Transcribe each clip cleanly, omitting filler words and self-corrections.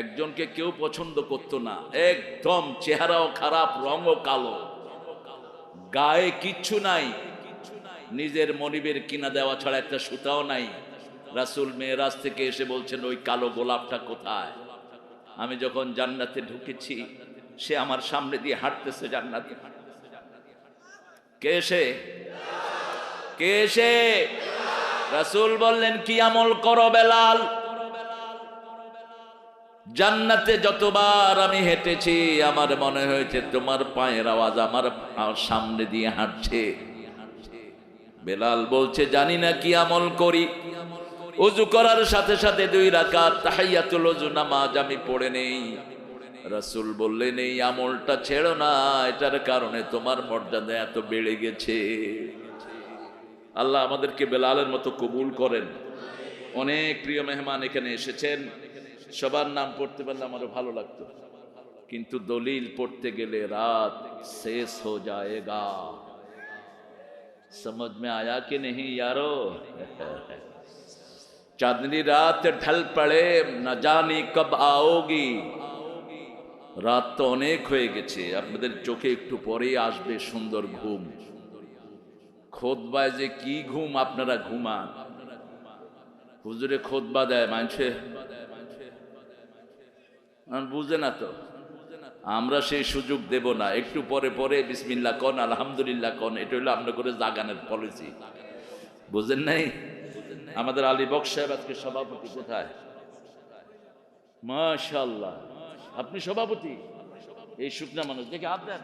একজনকে কেউ পছন্দ করতো না, একদম চেহারাও খারাপ, রঙও কালো, গায়ে কিচ্ছু নাই, নিজের মনিবের কিনা দেওয়া ছাড়া একটা সুতাও নাই। রাসূল মেরাজ থেকে এসে বলছেন, ওই কালো গোলাপটা কোথায়? আমি যখন জান্নাতে ঢুকেছি, সে আমার সামনে দিয়ে হাঁটতেছে জান্নাতে। কে সে? কে সে? রাসূল বললেন, কি আমল করো বেলাল? জান্নাতে যতবার আমি হেঁটেছি, আমার মনে হয়েছে তোমার পায়ের আওয়াজ আমার সামনে দিয়ে হাঁটছে। বেলাল বলছে, জানি না কি আমল করি, ওযু করার সাথে সাথে 2 রাকাত তাহিয়াতুল ওযু নামাজ আমি পড়ে নেই। রাসূল বললেন, এই আমলটা ছেড়ো না, এটার কারণে তোমার মর্যাদা এত বেড়ে গেছে। আল্লাহ আমাদেরকে বেলালের মতো কবুল করেন। অনেক প্রিয় মেহমান এখানে এসেছেন, সবার নাম পড়তে পারলে আমারও ভালো লাগতো, কিন্তু দলিল পড়তে গেলে রাত শেষ হো যায়েগা। समझ में आया कि नहीं यारो? चांदनी रात ढल पड़े, न जानी कब आओगी। রাত তো অনেক হয়ে গেছে, আপনাদের চোখে একটু পরেই আসবে সুন্দর ঘুম। খোদবায় যে কি ঘুম, আপনারা ঘুমান। হুজুরে খোদবা দেয়, মানছে বুঝে না তো, আমরা সেই সুযোগ দেব না। একটু পরে পরে বিসমিল্লাহ কোন, আলহামদুলিল্লাহ কোন, এটা হলো আমরা করে জাগানের পলিসি, বুঝেন নাই? আমাদের আলী বক্স সাহেব আজকে সভাপতি, কোথায়? মাশাআল্লাহ, আপনি সভাপতি? এই শুকনা মানুষ দেখে হাত দেন।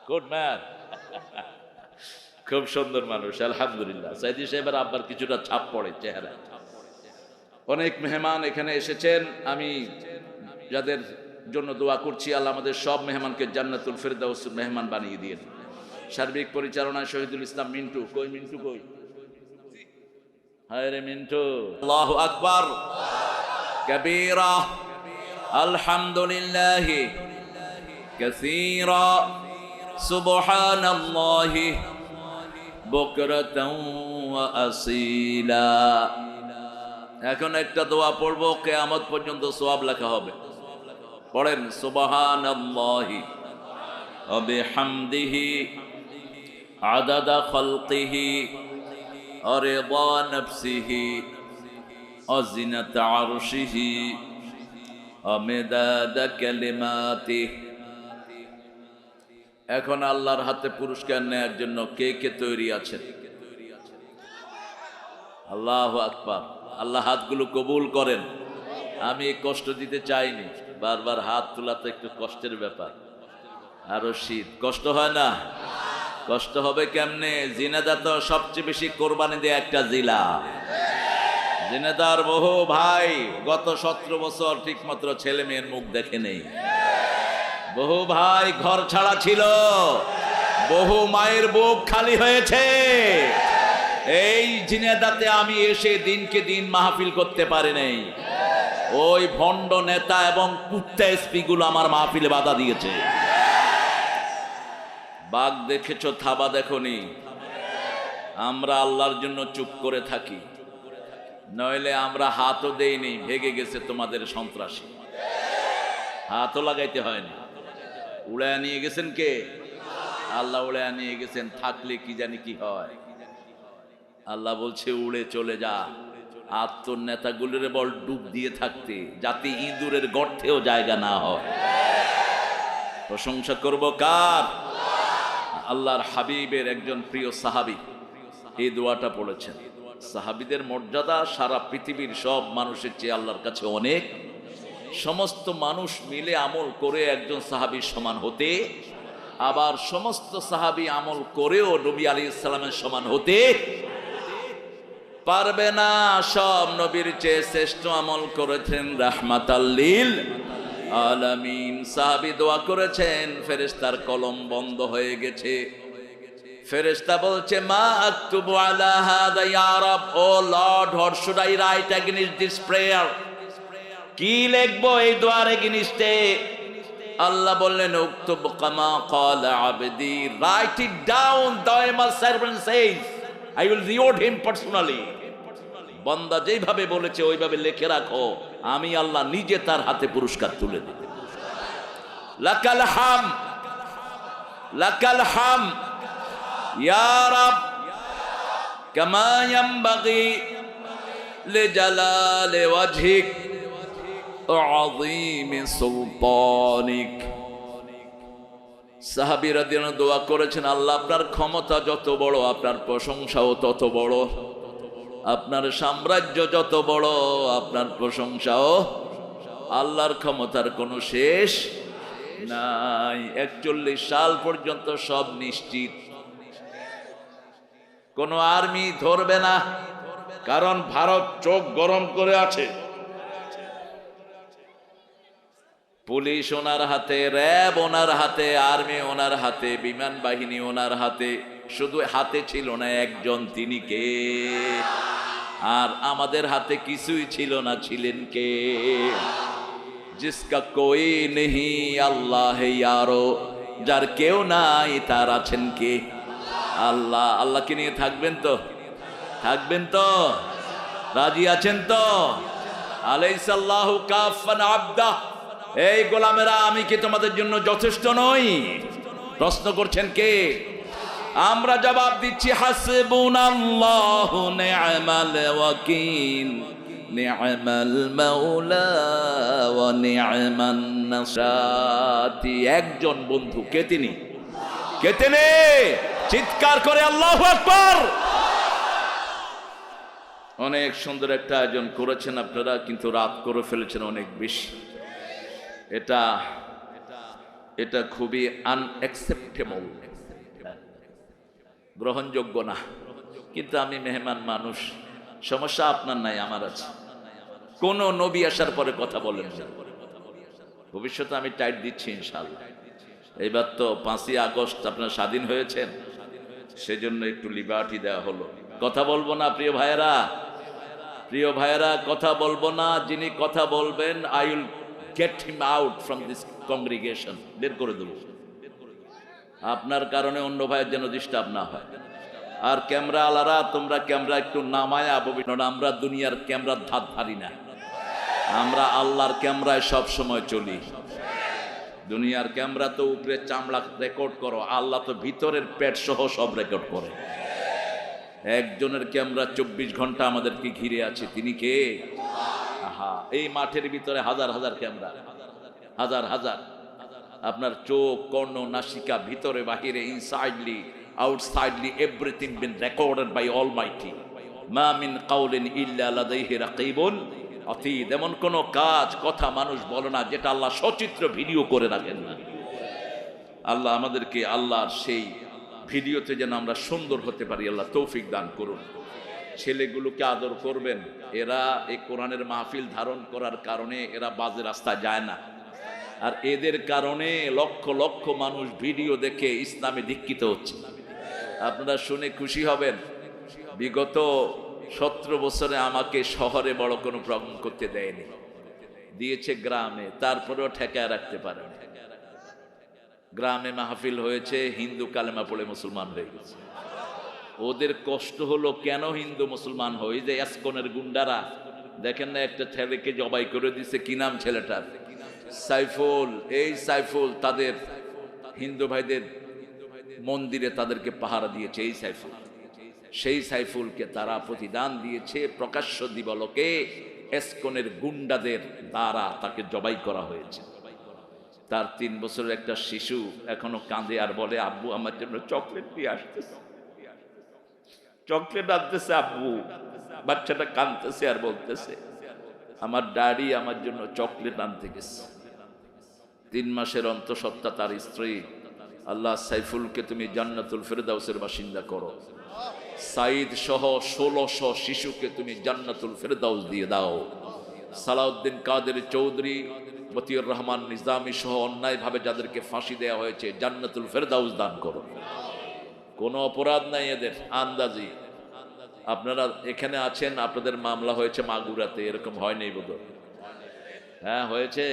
গুড ম্যান, খুব সুন্দর মানুষ, আলহামদুলিল্লাহ। সাইদি সাহেবের আব্বার কিছুটা ছাপ পড়ে চেহারা। অনেক মেহমান এখানে এসেছেন, আমি যাদের জন্য দোয়া করছি, আল্লাহ আমাদের সব মেহমানকে জান্নাতুল ফেরদাউস মেহমান বানিয়ে দিয়েন। সার্বিক পরিচালনায় শহীদুল ইসলাম মিন্টু। কই মিন্টু কই? হায় রে মিন্টু। আল্লাহু আকবার কবীরা, আলহামদুলিল্লাহি কাসীরা, সুবহানাল্লাহি বুকরাতাও ওয়া আসীলা। এখন একটা দোয়া পড়বো, কিয়ামত পর্যন্ত সওয়াব লেখা হবে। পড়েন, সুবহানাল্লাহি ওয়া বিহামদিহি আদাদা খালকিহি ওয়া রিদা নাফসিহি ওয়া জিনাতা আরশিহি ওয়া মিদাদা কালিমাতিহি। এখন আল্লাহর হাতে পুরস্কার নেওয়ার জন্য কে কে তৈরি আছেন? আল্লাহু আকবার। আল্লাহ হাতগুলো কবুল করেন। আমি কষ্ট দিতে চাইনি, বারবার হাত তোলা তো একটু কষ্টের ব্যাপার। আরো শীত, কষ্ট হয় না? কষ্ট হবে কেমনে? জিনেদা তো সবচেয়ে বেশি কোরবানি দেয়া একটা জেলা। জিনেদার বহু ভাই গত 17 বছর ঠিক মতো ছেলে মেয়ের মুখ দেখে নেই। বহু ভাই ঘর ছাড়া ছিল, বহু মায়ের বুক খালি হয়েছে। এই জিনেদাতে আমি এসে দিনকে দিন মাহফিল করতে পারি নাই। ওই ভণ্ড নেতা এবং কুত্তা এসপি গুলো আমার মাহফিলে বাধা দিয়েছে। বাঘ দেখেছো, থাবা দেখোনি। আমরা আল্লাহর জন্য চুপ করে থাকি, নইলে আমরা হাতও দেইনি, ভেগে গেছে তোমাদের সন্ত্রাসী। হাতও লাগাইতে হয়নি। উড়ায় নিয়ে গেছেন কে? আল্লাহ উড়ায় নিয়ে গেছেন। থাকলে কি জানি কি হয়। আল্লাহ বলছে উড়ে চলে যা। আর তোর নেতাগুলোর বল ডুব দিয়ে থাকতে, যাতে ইঁদুরের গর্তেও জায়গা না হয়। প্রশংসা করব কার? আল্লাহর হাবিবের একজন প্রিয় সাহাবী এই দোয়াটা পড়েছেন। সাহাবীদের মর্যাদা সারা পৃথিবীর সব মানুষের চেয়ে আল্লাহর কাছে অনেক। সমস্ত মানুষ মিলে আমল করে একজন সাহাবীর সমান হতে, আবার সমস্ত সাহাবী আমল করেও নবী আলাইহিস সালামের সমান হতে পারবে না। সব নবীর চেয়ে শ্রেষ্ঠ আমল করেছেন রাহমাতাল লিল আলামিন। সাহাবী দোয়া করেছেন, ফেরেশতার কলম বন্ধ হয়ে গেছে। ফেরেশতা বলছে, মা আকতুবু আলা হাদা ইয়া রাব, O Lord, what should I write against this prayer? কি লিখবো এই দোয়ার এগেইনস্টে? আল্লাহ বললেন, উকতুব কামা ক্বালা আবদি, write it down, the my servant says I will reward him personally. বান্দা যেভাবে বলেছে ওইভাবে লিখে রাখো। আমি আল্লাহ নিজে তার হাতে পুরস্কার তুলে দিই। লাকাল হাম, লাকাল হাম ইয়া রাব কামা ইয়ানবাগি লিজালালি ওয়াজহিক ওয়া আযীমি সুলতানিক। সাহাবী রাদিয়াল্লাহু আনহু দোয়া করেছেন, আল্লাহ আপনার ক্ষমতা যত বড়, আপনার প্রশংসাও তত বড়, আপনার সাম্রাজ্য যত বড়, আপনার প্রশংসাও, আল্লাহর ক্ষমতার কোনো শেষ নাই। 41 সাল পর্যন্ত সব নিশ্চিত, কোন আর্মি ধরবে না, কারণ ভারত চোখ গরম করে আছে। পুলিশ ওনার হাতে, র্যাব ওনার হাতে, আর্মি ওনার হাতে, বিমান বাহিনী ওনার হাতে। শুধু হাতে ছিল না একজন, তিনি কে? আর আমাদের হাতে কিছুই ছিল না, ছিলেন কে? জিসকা কোই নেহি আল্লাহ ইয়ারো, যার কেউ নাই তার আছেন কে? আল্লাহ। আল্লাহকে নিয়ে থাকবেন তো? থাকবেন তো? রাজি আছেন তো? আলাইসাল্লাহু কাফান আবদা, এই গোলামেরা আমি কি তোমাদের জন্য যথেষ্ট নই? প্রশ্ন করছেন কে? আমরা জবাব দিচ্ছি হাসবুনাল্লাহু নি'মাল ওয়াকিল, নি'মাল মাওলা ওয়া নি'মান নাসির। একজন বন্ধু, কে তিনি? কে তিনি? চিৎকার করে আল্লাহু আকবার। অনেক সুন্দর একটা আয়োজন করেছেন আপনারা, কিন্তু রাত করে ফেলেছেন অনেক বেশি। এটা খুবই আনএক্সেপ্টেবল, গ্রহণযোগ্য না। কিন্তু আমি মেহমান মানুষ, সমস্যা আপনার নাই, আমার আছে। কোন নবী আসার পরে কথা বলেন না। ভবিষ্যতে আমি টাইট দিচ্ছি ইনশাআল্লাহ। এইবার তো 5ই আগস্ট আপনারা স্বাধীন হয়েছেন, সেজন্য একটু লিবার্টি দেওয়া হলো। কথা বলবো না প্রিয় ভাইয়েরা, প্রিয় ভাইয়েরা, কথা বলবো না। যিনি কথা বলবেন, I will get him out from this congregation, বের করে দেবো। আপনার কারণে অন্য ভাইয়ের যেন ডিস্টার্ব না হয়। আর ক্যামেরা আলারা, তোমরা ক্যামেরা একটু নামায় আববিন। আমরা দুনিয়ার ক্যামেরার ধার ধারি না, আমরা আল্লাহর ক্যামেরায় সব সময় চলি। দুনিয়ার ক্যামেরা তো উপরে চামড়া রেকর্ড করো, আল্লাহ তো ভিতরের পেট সহ সব রেকর্ড করে। একজনের ক্যামেরা 24 ঘন্টা আমাদেরকে ঘিরে আছে, তিনি কে? আহা, এই মাঠের ভিতরে হাজার হাজার ক্যামেরা, হাজার হাজার। আপনার চোখ, কর্ণ, নাসিকা, ভিতরে বাহিরে, insidely outsidely, everything been recorded by Almighty. মা মিন কাউলিন ইল্লা লাদাইহি রাকিবুন আতীদ। এমন কোন কাজ, কথা মানুষ বলে না যেটা আল্লাহ সচিত্র ভিডিও করে রাখেন না। আল্লাহ আমাদেরকে আল্লাহর সেই ভিডিওতে যেন আমরা সুন্দর হতে পারি, আল্লাহ তৌফিক দান করুন। ছেলেগুলোকে আদর করবেন। এরা এই কোরআনের মাহফিল ধারণ করার কারণে এরা বাজে রাস্তায় যায় না, আর এদের কারণে লক্ষ লক্ষ মানুষ ভিডিও দেখে ইসলামে দীক্ষিত হচ্ছে। আপনারা শুনে খুশি হবেন, বিগত 17 বছরে আমাকে শহরে বড় কোনো প্রোগ্রাম করতে দেয়নি, দিয়েছে গ্রামে, তারপরেও ঠেকায় রাখতে পারে। গ্রামে মাহফিল হয়েছে, হিন্দু কালেমা পড়ে মুসলমান হয়ে গেছে। ওদের কষ্ট হলো, কেন হিন্দু মুসলমান হয়ে? যে এসকনের গুন্ডারা দেখেন না, একটা ছেলেকে জবাই করে দিছে, কি নাম ছেলেটার? সাইফুল। এই সাইফুল তাদের হিন্দু ভাইদের মন্দিরে তাদেরকে পাহারা দিয়েছে। এই সাইফুল, সেই সাইফুলকে তারা প্রতিদান দিয়েছে, প্রকাশ্য দিবলকে এসকনের গুন্ডাদের দ্বারা তাকে জবাই করা হয়েছে। তার 3 বছরের একটা শিশু এখনো কাঁদে আর বলে, আব্বু আমার জন্য চকলেট দিয়ে আসতেছে, চকলেট আনতেছে আব্বু। বাচ্চাটা কাঁদতেছে আর বলতেছে, আমার ড্যাডি আমার জন্য চকলেট আনতে গেছে। 3 মাসের অন্তঃসত্ত্বা তার স্ত্রী, আল্লাহ সাইফুলকে তুমি জান্নাতুল ফেরদাউসের বাসিন্দা করো। সাইদ সহ 1600 শিশুকে তুমি জান্নাতুল ফেরদাউস দিয়ে দাও। সালাউদ্দিন কাদের চৌধুরী, মতিউর রহমান নিজামী সহ অন্যায়ভাবে যাদেরকে ফাঁসি দেওয়া হয়েছে, জান্নাতুল ফেরদাউস দান করো। কোনো অপরাধ নাই এদের, আন্দাজি। আপনারা এখানে আছেন, আপনাদের মামলা হয়েছে মাগুরাতে, এরকম হয় নাই বোধহয়? হ্যাঁ হয়েছে,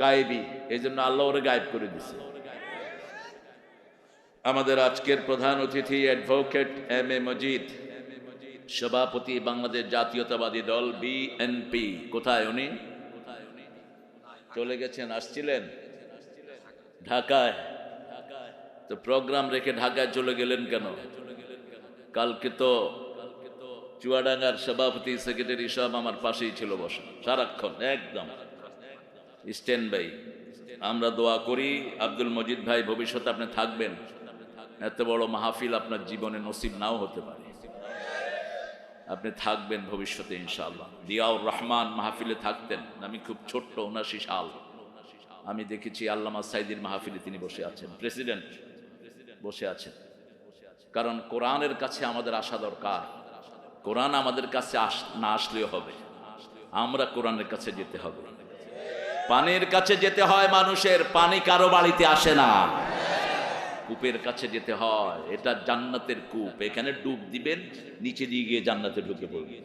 গায়েবী, এই জন্য আল্লাহ ওরে গায়েব করে দিছে। আমাদের আজকের প্রধান অতিথি অ্যাডভোকেট এম এ মজিদ, সভাপতি বাংলাদেশ জাতীয়তাবাদী দল বিএনপি। কোথায় উনি? চলে গেছেন, আসছিলেন ঢাকায়। তো প্রোগ্রাম রেখে ঢাকায় চলে গেলেন কেন? কালকে তো চুয়াডাঙ্গার সভাপতি সেক্রেটারি সব আমার পাশেই ছিল বসা সারাক্ষণ, একদম স্ট্যান্ড বাই। আমরা দোয়া করি আব্দুল মজিদ ভাই ভবিষ্যতে আপনি থাকবেন। এত বড় মাহফিল আপনার জীবনে নসিব নাও হতে পারে, আপনি থাকবেন ভবিষ্যতে ইনশাআল্লাহ। দিয়াউর রহমান মাহফিলে থাকতেন, আমি খুব ছোট্ট 79 সাল আমি দেখেছি আল্লামা সাইদির মাহফিলে তিনি বসে আছেন, প্রেসিডেন্ট বসে আছেন। কারণ কোরআনের কাছে আমাদের আসা দরকার। কোরআন আমাদের কাছে না আসলেও হবে, আমরা কোরআনের কাছে যেতে হবে। পানির কাছে যেতে হয় মানুষের, পানি কারো বাড়িতে আসে না। কূপের কাছে যেতে হয়, এটা জান্নাতের কূপ, এখানে ডুব দিবেন, নিচে দিয়ে গিয়ে জান্নাতে ঢুকে পড়বে।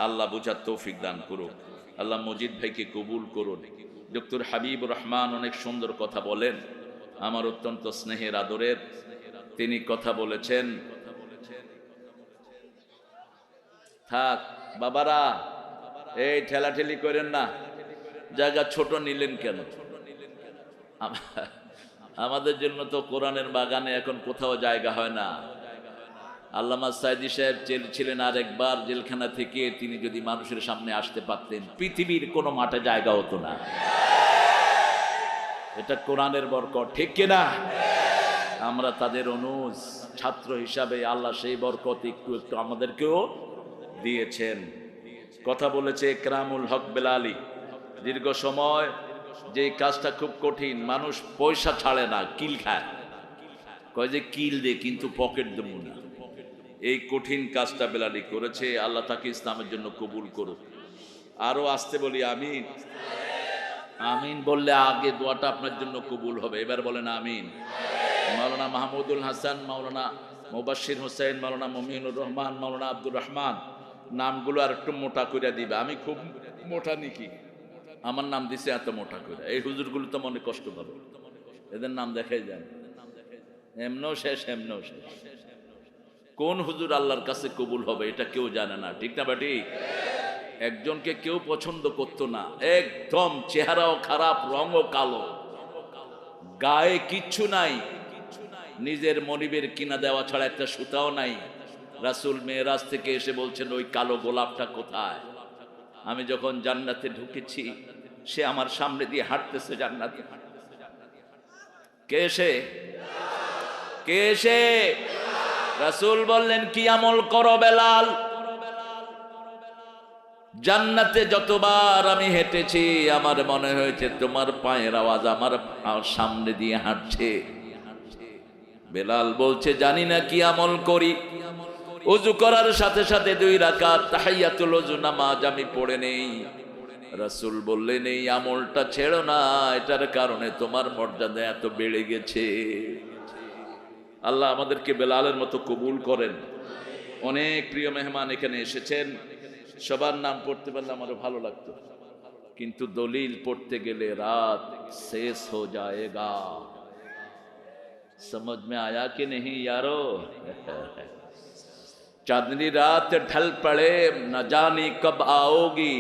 আল্লাহ বুঝার তৌফিক দান করুন। আল্লাহ মজিদ ভাইকে কবুল করুন। ডক্টর হাবিব রহমান অনেক সুন্দর কথা বলেন, আমার অত্যন্ত স্নেহের আদরের। তিনি কথা বলেছেন, থাক বাবারা এই ঠেলাঠেলি করেন না, জায়গা ছোট নিলেন কেন? আমাদের জন্য তো কোরআনের বাগানে এখন কোথাও জায়গা হয় না। আল্লামা সাইদি সাহেব ছিলেন আরেকবার জেলখানা থেকে, তিনি যদি মানুষের সামনে আসতে পারতেন পৃথিবীর কোনো মাঠে জায়গা হতো না। এটা কোরআনের বরকত, ঠিক কিনা? আমরা তাদের অনুজ ছাত্র হিসাবে আল্লাহ সেই বরকত একটু একটু আমাদেরকেও দিয়েছেন। কথা বলেছে একরামুল হক বেলালি, দীর্ঘ সময় যে কাজটা খুব কঠিন, মানুষ পয়সা ছাড়ে না, কিল খায়, কয় যে কিল দে কিন্তু পকেট দেব না। এই কঠিন কাজটা বেলালি করেছে। আল্লাহ তাকে ইসলামের জন্য কবুল করুক। আরো আসতে বলি আমিন। আমিন বললে আগে দোয়াটা আপনার জন্য কবুল হবে। এবার বলেন আমিন। মাওলানা মাহমুদুল হাসান, মাওলানা মুবাশশির হোসেন, মাওলানা মমিনুর রহমান, মাওলানা আব্দুর রহমান, নামগুলো আর একটু মোটা করে দিবে। আমি খুব মোটা নাকি? আমার নাম দিছে এত মোটা করে, এই হুজুরগুলো তো মনে কষ্ট পাবে, এদের নাম দেখাই যান, এমনও শেষ এমনও শেষ। কোন হুজুর আল্লাহর কাছে কবুল হবে এটা কেউ জানে না, ঠিক না বাটি? একজনকে কেউ পছন্দ করতো না, একদম চেহারাও খারাপ, রঙও কালো, গায়ে কিচ্ছু নাই, নিজের মনিবের কিনা দেওয়া ছাড়া একটা সুতাও নাই। রাসূল মেরাজ থেকে এসে বলছেন ওই কালো গোলাপটা কোথায়? আমি যখন জান্নাতে ঢুকেছি সে আমার সামনে দিয়ে হাঁটতেছে জান্নাতে। কে সে? কে সে? রাসূল বললেন কি আমল করো বেলাল? জান্নাতে যতবার আমি হেঁটেছি আমার মনে হয়েছে তোমার পায়ের আওয়াজ আমার সামনে দিয়ে হাঁটছে। বেলাল বলছে জানি না কি আমল করি, ওযু করার সাথে সাথে 2 রাকাত তাহিয়াতুল ওযু নামাজ আমি পড়ে নেই। রাসূল বললেন এই আমলটা ছেড়ো না, এটার কারণে তোমার মর্যাদা এত বেড়ে গেছে। আল্লাহ আমাদেরকে বেলালের মতো কবুল করেন। অনেক প্রিয় মেহমান এখানে এসেছেন, সবার নাম পড়তে পারলে আমারও ভালো লাগতো, কিন্তু দলিল পড়তে গেলে রাত শেষ হো যায়েগা। समझ में आया कि नहीं यारो? चांदनी रात ढल पड़े न जानी कब आओगी।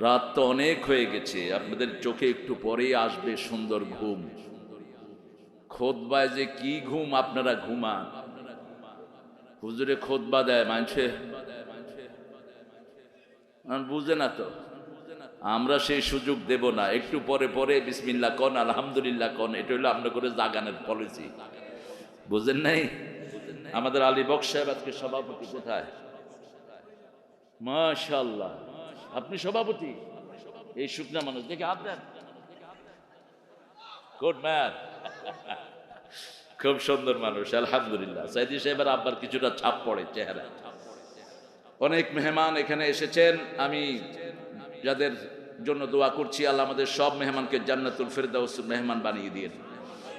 রাত তো অনেক হয়ে গেছে, আপনাদের চোখে একটু পরেই আসবে সুন্দর ঘুম। খোদবায় যে কি ঘুম, আপনারা ঘুমান। হুজুরে খোদবা দেয়, মানুষে বুঝে না তো, আমরা সেই সুযোগ দেব না। একটু পরে পরে বিসমিল্লাহ কন, আলহামদুলিল্লাহ কন, এটা হলো আপনার করে জাগানের পলিসি, বুঝেন নাই? আমাদের আলী বক্স সাহেব আজকে সভাপতি, কোথায়? মাশাআল্লাহ, আপনি সভাপতি? এই শুকনা মানুষ দেখে হাত দেন, গুড ম্যান, খুব সুন্দর মানুষ, আলহামদুলিল্লাহ। সাইদি সাহেবের আব্বার কিছুটা ছাপ পড়ে চেহারা। অনেক মেহমান এখানে এসেছেন, আমি যাদের জন্য দোয়া করছি আল্লাহ আমাদের সব মেহমানকে জান্নাতুল ফেরদাউস মেহমান বানিয়ে দিয়েন।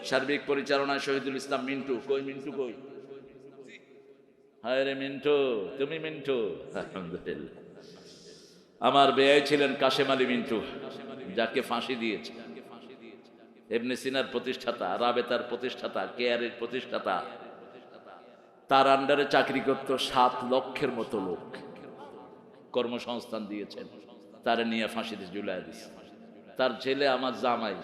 সার্বিক পরিচালনায় শহীদুল ইসলাম মিন্টু। কই মিন্টু কই? হায় রে মিন্টু, তুমি মিন্টু? আলহামদুলিল্লাহ। আমার বেয়াই ছিলেন কাশেম আলী মিন্টু, যাকে ফাঁসি দিয়েছে। ইবনে সিনার প্রতিষ্ঠাতা, রাবেতার প্রতিষ্ঠাতা, কেয়ারের প্রতিষ্ঠাতা, তার আন্ডারে চাকরি করতো 7 লক্ষের মতো লোক, কর্মসংস্থান দিয়েছেন, তারে নিয়ে ফাঁসিতে ঝুলায় দিছে। তার ছেলে আমার জামাই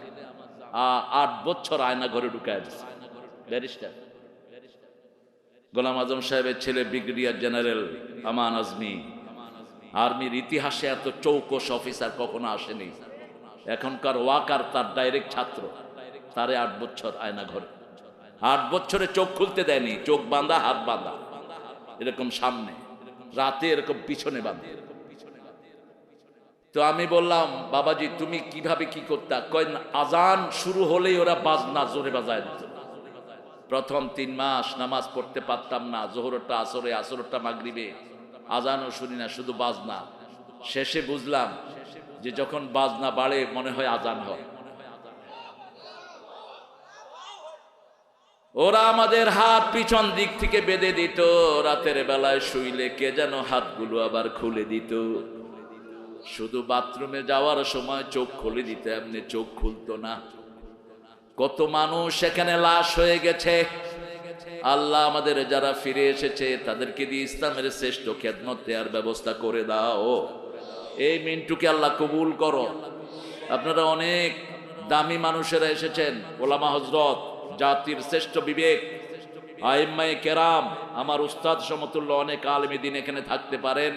8 বছর আয়না ঘরে ঢুকায় দিছে, ব্যারিস্টার। গোলাম আজম সাহেবের ছেলে ব্রিগেডিয়ার জেনারেল আমান আজমি, আর্মির ইতিহাসে এত চৌকস অফিসার কখনো আসেনি। এখনকার ওয়াকার তার ডাইরেক্ট ছাত্র, তারে 8 বছর আয়না ঘরে, 8 বছরে চোখ খুলতে দেয়নি, চোখ বাঁধা হাত বাঁধা, এরকম সামনে, রাতে এরকম পিছনে বাঁধে। তো আমি বললাম, বাবাজি তুমি কিভাবে কি করতা? কয় আজান শুরু হলেই ওরা বাজনা জোরে বাজায় দিত। প্রথম 3 মাস নামাজ পড়তে পারতাম না, জোহরটা আসরে, আসরটা মাগরিবে, আজানও শুনি না, শুধু বাজনা। শেষে বুঝলাম যে যখন বাজনা বাড়ে মনে হয় আজান হয়। ওরা আমাদের হাত পিছন দিক থেকে বেঁধে দিত, রাতের বেলায় শুইলে কে যেন হাতগুলো আবার খুলে দিত। শুধু বাথরুমে যাওয়ার সময় চোখ খুলে দিত, এমনি চোখ খুলতো না। কত মানুষ সেখানে লাশ হয়ে গেছে। আল্লাহ আমাদের যারা ফিরে এসেছে তাদেরকে দিয়ে ইসলামের শ্রেষ্ঠ খেদমত দেওয়ার ব্যবস্থা করে দাও। এই মিন্টুকে আল্লাহ কবুল করো। আপনারা অনেক দামি মানুষেরা এসেছেন, ওলামা হযরত, জাতির শ্রেষ্ঠ বিবেক, আইম্মায়ে কেরাম, আমার উস্তাদ সমতুল্য অনেক আলেমী দ্বীন এখানে থাকতে পারেন।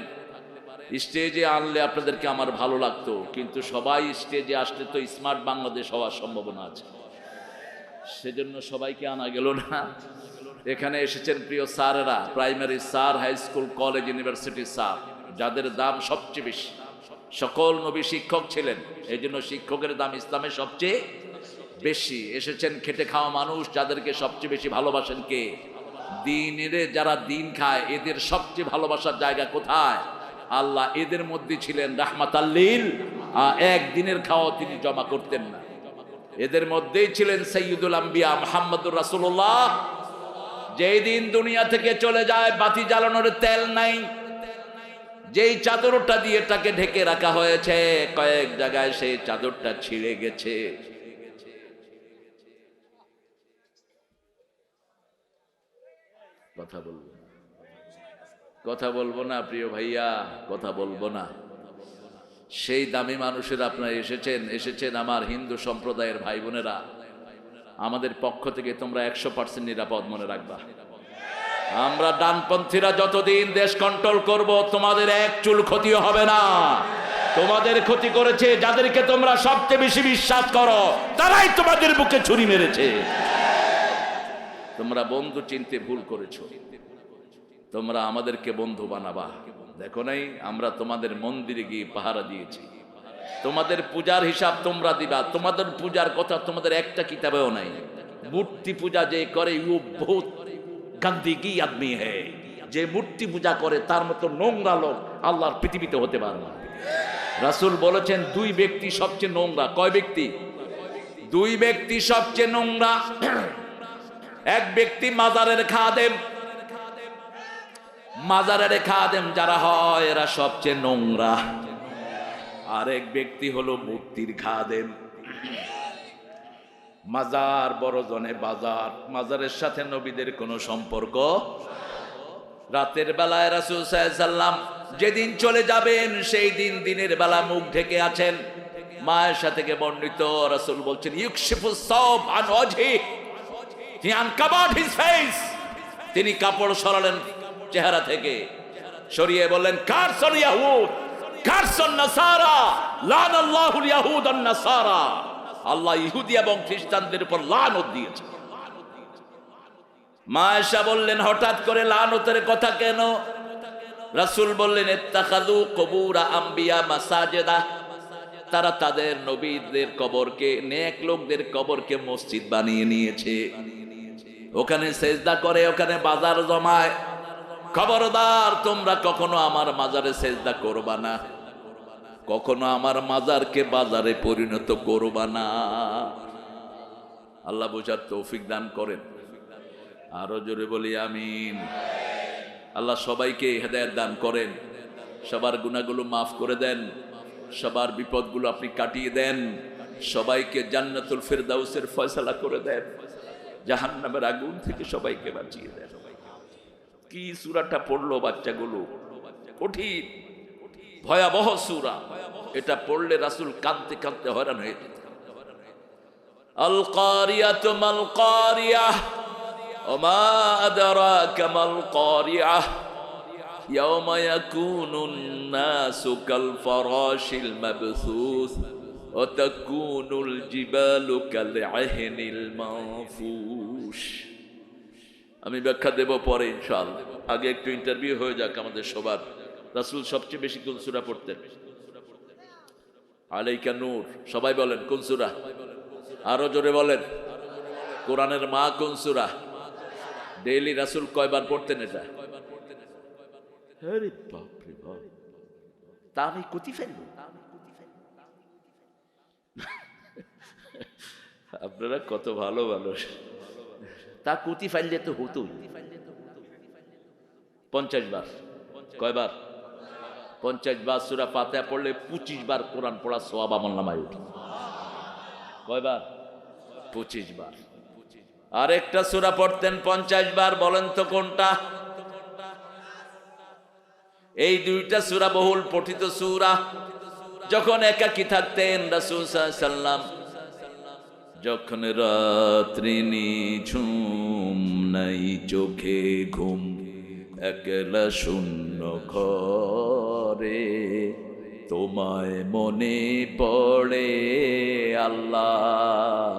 স্টেজে আনলে আপনাদেরকে আমার ভালো লাগতো, কিন্তু সবাই স্টেজে আসলে তো স্মার্ট বাংলাদেশ হওয়ার সম্ভাবনা আছে, সেজন্য সবাইকে আনা গেল না। এখানে এসেছেন প্রিয় স্যারেরা, primary sir, high school, college, university sir, যাদের দাম সবচেয়ে বেশি। সকল নবী শিক্ষক ছিলেন, এই জন্য শিক্ষকের দাম ইসলামে সবচেয়ে বেশি। এসেছেন খেটে খাওয়া মানুষ, যাদেরকে সবচেয়ে বেশি ভালোবাসেন কে? দিনের যারা দিন খায়, এদের সবচেয়ে ভালোবাসার জায়গা কোথায়? আল্লাহ এদের মধ্যে ছিলেন রাহমাতাল লিল, একদিনের খাওয়া তিনি জমা করতেন না। এদের মধ্যেই ছিলেন সাইয়্যিদুল আম্বিয়া মুহাম্মদুর রাসূলুল্লাহ। যেই দিন দুনিয়া থেকে চলে যায়, বাতি জ্বালানোর তেল নাই, যেই চাদরটা দিয়ে তাকে ঢেকে রাখা হয়েছে, কয়েক জায়গায় সেই চাদরটা ছিঁড়ে গেছে। কথা বলবো না প্রিয় ভাইয়া, কথা বলবো না। সেই দামি মানুষের আপনারা এসেছেন আমার হিন্দু সম্প্রদায়ের ভাই বোনেরা, আমাদের পক্ষ থেকে তোমরা 100% নিরাপদ মনে রাখবা। আমরা ডানপন্থীরা যতদিন দেশ কন্ট্রোল করব, তোমাদের এক চুল ক্ষতিও হবে না। তোমাদের ক্ষতি করেছে যাদেরকে তোমরা সবচেয়ে বেশি বিশ্বাস করো, তারাই তোমাদের বুকে ছুরি মেরেছে। তোমরা বন্ধু চিনতে ভুল করেছো, তোমরা আমাদেরকে বন্ধু বানাবা। দেখো নাই, আমরা তোমাদের মন্দিরে গিয়ে পাহারা দিয়েছি, তোমাদের পূজার হিসাব তোমরা দিবা। তোমাদের পূজার কথা তোমাদের একটা কিতাবেও নাই। মূর্তি পূজা যে করে, ইউ বহুত গন্দিগি আদমি হ্যায়। যে মূর্তি পূজা করে তার মতো নোংরা লোক আল্লাহর পৃথিবীতে হতে পারে না। রাসূল বলেছেন 2 ব্যক্তি সবচেয়ে নোংরা। কয় ব্যক্তি? 2 ব্যক্তি সবচেয়ে নোংরা। এক ব্যক্তি মাজারের খাদেম, মাজারের খাদেম যারা হয় এরা সবচেয়ে নোংরা। আরেক ব্যক্তি হলো মূর্তির খাদেম। মাজার বড় জনে বাজার, মাজারের সাথে নবীদের কোনো সম্পর্ক। রাতের বেলায় রাসূল সাল্লাল্লাহু আলাইহি ওয়াসাল্লাম যেদিন চলে যাবেন, সেই দিন দিনের বেলা মুখ ঢেকে আছেন। মায়েশা থেকে বর্ণিত, রাসূল বলছেন ইউকশিফুস সাওব আন ওয়াজহি, হি আনকাবাড হিজ ফেস, তিনি কাপড় সরালেন চেহারা থেকে, সরিয়ে বললেন কারসন ইয়াহুদ, কারসন নাসারা, লানাল্লাহুল ইয়াহুদ ওয়ান নাসারা, আল্লাহ ইহুদি এবং খ্রিস্টানদের উপর লানত দিয়েছে। মায়েশা বললেন হঠাৎ করে লানতের কথা কেন? রাসূল বললেন ইত্তাখাযু কুবুরা আম্বিয়া মাসাজিদা, তারা তাদের নবীদের কবরকে, নেক লোকদের কবরকে মসজিদ বানিয়ে নিয়েছে, ওখানে সেজদা করে, ওখানে বাজার জমায়। খবরদার, তোমরা কখনো আমার মাজারে সেজদা করবা না, কখনো আমার মাজারকে বাজারে পরিণত করবা না। আল্লাহ বুঝার তৌফিক দান করেন। আরো জোরে বলি আমিন। আল্লাহ সবাইকে হেদায়েত দান করেন, সবার গুনাহগুলো মাফ করে দেন, সবার বিপদগুলো আপনি কাটিয়ে দেন, সবাইকে জান্নাতুল ফিরদাউসের ফয়সালা করে দেন, জাহান্নামের আগুন থেকে সবাইকে বাঁচিয়ে দেন। কি সূরাটা পড়লো বাচ্চাগুলো, কঠিন ভয়াবহ সূরা। এটা পড়লে রাসূল কাঁদতে কাঁদতে হয়রান হয়ে যেত। আল কারিয়াতু মাল কারিয়াহ ওমা আদরাকা মাল কারিয়াহ ইয়াওমা ইয়াকুনুন নাসু কাল ফারাশিল মাবসুস ওয়া তাকুনুল জিবালু কাল আহিনিল মানফুশ। আমি ব্যাখ্যা দেব পরে ইনশাআল্লাহ, আগে একটু ইন্টারভিউ হয়ে যাক আমাদের সবার। রাসূল সবচেয়ে বেশি কোন সূরা পড়তেন? আলাইকা নূর। সবাই বলেন কোন সূরা? আরো জোরে বলেন। কোরআনের মা কোন সূরা? ডেইলি রাসূল কয়বার পড়তেন এটা? আরে বাপ রে বাপ, তা আমি কুতি ফেলবো। আপনারা কত ভালো মানুষ, তা কুতি ফাইলে তো হতো 50 বার। কয়বার? 50 বার সূরা ফাতিহা পড়লে 25 বার কোরআন পড়া সওয়াব আমলনামায় ওঠে। কয়বার? 25 বার। আরেকটা সূরা পড়তেন 50 বার, বলেন তো কোনটা? এই দুইটা সূরা বহুল পঠিত সূরা। যখন একাকী থাকতেন রাসূল সাল্লাল্লাহু আলাইহি সাল্লাম, যখন রাত্রি নিঝুম নাই চোখে ঘুম, একলা শূন্য ঘরে তোমায় মনে পড়ে আল্লাহ,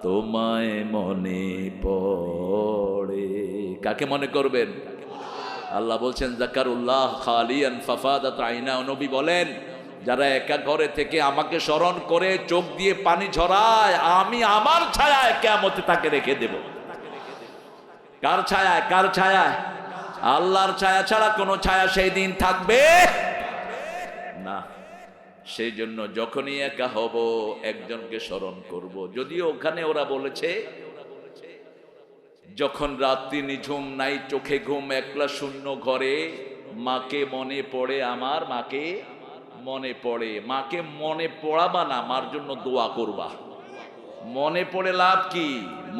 তোমায় মনে পড়ে। কাকে মনে করবেন? আল্লাহ বলছেন যাকারুল্লাহ খালিয়ান ফাফাদাত আইনা। নবী বলেন যারা একা ঘরে থেকে আমাকে স্মরণ করে চোখ দিয়ে পানি ঝরায়, আমি আমার ছায়ায় কিয়ামতে তাকে রেখে দেব। কার ছায়ায়? কার ছায়ায়? আল্লাহর ছায়া ছাড়া কোনো ছায়া সেই দিন থাকবে না। সেই জন্য যখনই একা হব একজনকে স্মরণ করব। যদিও ওখানে ওরা বলেছে যখন রাত্রি নিঝুম নাই চোখে ঘুম, একলা শূন্য ঘরে মাকে মনে পড়ে, আমার মাকে মনে পড়ে। মাকে মনে পড়াবা না, মার জন্য দোয়া করবা। মনে পড়ে লাভ কি?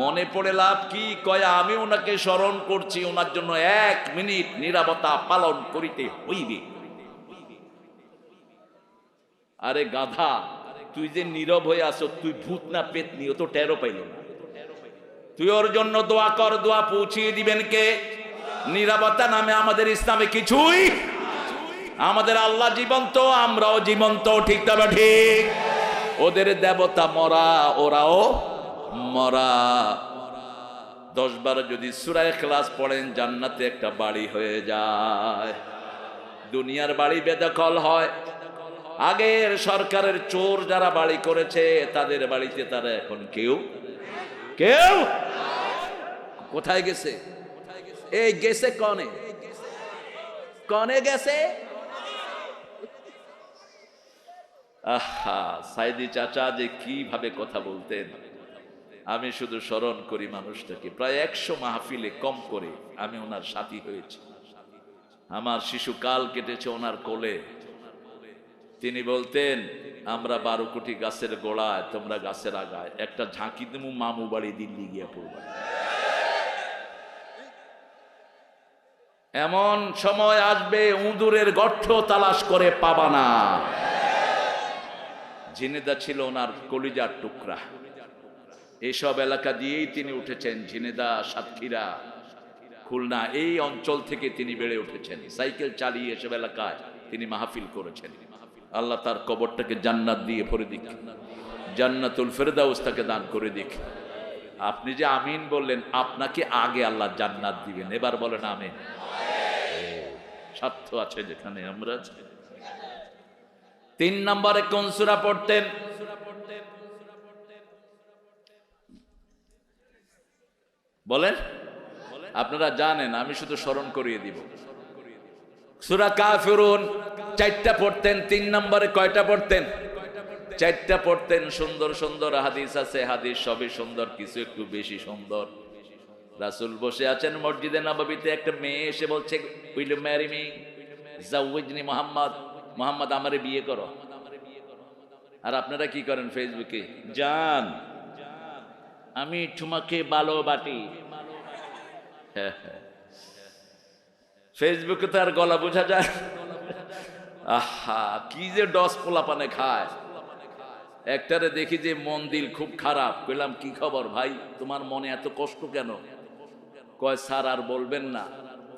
মনে পড়ে লাভ কি? কয় আমি ওনাকে স্মরণ করছি, ওনার জন্য 1 মিনিট নীরবতা পালন করিতে হইবে। আরে গাধা, তুই যে নীরব হয়ে আসো, তুই ভূত না পেতনি, ও তো টেরও পাইল না। তুই ওর জন্য দোয়া কর, দোয়া পৌঁছিয়ে দিবেন কে? নীরবতা নামে আমাদের ইসলামে কিছুই। আমাদের আল্লাহ জীবন্ত, আমরাও জীবন্ত, ঠিক তবে ঠিক। ওদের দেবতা মরা, ওরাও মরা। 10 বার যদি সূরা ইখলাস পড়েন জান্নাতে একটা বাড়ি হয়ে যায়। দুনিয়ার বাড়ি বেদখল হয়। আগের সরকারের চোর যারা বাড়ি করেছে তাদের বাড়িতে তারা এখন কেউ কেউ কোথায় গেছে? এই গেছে কনে? কনে গেছে? আহা, সাইদি চাচা যে কিভাবে কথা বলতেন, আমি শুধু স্মরণ করি মানুষটাকে। প্রায় 100 মাহফিলে কম করে আমি ওনার সাথী হয়েছি। আমার শিশুকাল কেটেছে ওনার কোলে। তিনি বলতেন আমরা 12 কোটি গাছের গোড়ায়, তোমরা গাছের আগায়, একটা ঝাঁকি দেবো মামু বাড়ি দিল্লি গিয়া পড়বা। এমন সময় আসবে উঁদুরের গর্ত তালাশ করে পাবা না। ঝিনেদা ছিল ওনার কলিজার টুকরা। এইসব এলাকা দিয়েই তিনি উঠেছেন। ঝিনেদা, সাতক্ষীরা, খুলনা, এই অঞ্চল থেকে তিনি বেড়ে উঠেছেন। সাইকেল চালিয়ে এসব এলাকায় তিনি মাহফিল করেছেন। আল্লাহ তার কবরটাকে জান্নাত দিয়ে ভরে দিক, জান্নাতুল ফেরদাউস তাকে দান করে দিক। আপনি যে আমিন বললেন, আপনাকে আগে আল্লাহ জান্নাত দিবেন। এবার বলেন আমিন। স্বার্থ আছে যেখানে আমরা। 3 নম্বরে কোন সূরা পড়তেন? বলেন, আপনারা জানেন, আমি শুধু স্মরণ করিয়ে দিব। সূরা কাফিরুন 4টা পড়তেন। 3 নম্বরে কয়টা পড়তেন? 4টা পড়তেন। সুন্দর সুন্দর হাদিস আছে, হাদিস সবই সুন্দর, কিছু একটু বেশি সুন্দর। রাসূল বসে আছেন মসজিদে নববীতে, একটা মেয়ে এসে বলছে উইল ইউ ম্যারি মি, জাওয়াজনি মুহাম্মদ, মুহাম্মদ আমারে বিয়ে করো। আর আপনারা কি করেন ফেসবুকে, জান আমি তোমাকে ভালোবাসি। ফেসবুকে তো আর গলা বোঝা যায়। আহা, কি যে ডস পোলাপানে খায়। একটারে দেখি যে মন দিল খুব খারাপ, কইলাম কি খবর ভাই, তোমার মনে এত কষ্ট কেন? কয় স্যার আর বলবেন না,